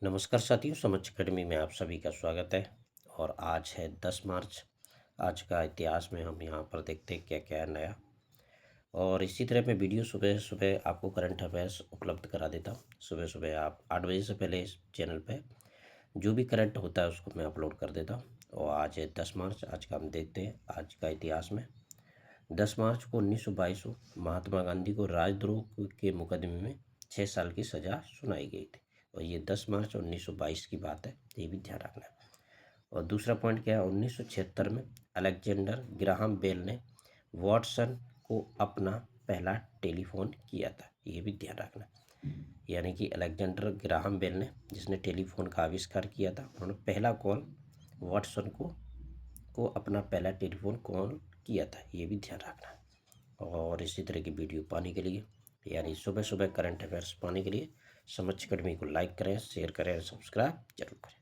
नमस्कार साथियों, समझ अकेडमी में आप सभी का स्वागत है। और आज है 10 मार्च। आज का इतिहास में हम यहाँ पर देखते हैं क्या क्या है नया। और इसी तरह मैं वीडियो सुबह सुबह आपको करंट अफेयर्स उपलब्ध करा देता हूँ। सुबह सुबह आप 8 बजे से पहले इस चैनल पे जो भी करंट होता है उसको मैं अपलोड कर देता हूँ। और आज है 10 मार्च। आज का हम देखते हैं आज का इतिहास में 10 मार्च को 1922 को महात्मा गांधी को राजद्रोह के मुकदमे में 6 साल की सजा सुनाई गई थी। और ये 10 मार्च 1922 की बात है, ये भी ध्यान रखना है। और दूसरा पॉइंट क्या है, 1976 में अलेक्जेंडर ग्राहम बेल ने वॉटसन को अपना पहला टेलीफोन किया था, ये भी ध्यान रखना है। यानी कि अलेक्जेंडर ग्राहम बेल ने, जिसने टेलीफोन का आविष्कार किया था, उन्होंने पहला कॉल वॉटसन को अपना पहला टेलीफोन कॉल किया था, ये भी ध्यान रखना है। और इसी तरह की वीडियो पाने के लिए, यानी सुबह सुबह करंट अफेयर्स पाने के लिए समझ अकेडमी को लाइक करें, शेयर करें और सब्सक्राइब जरूर करें।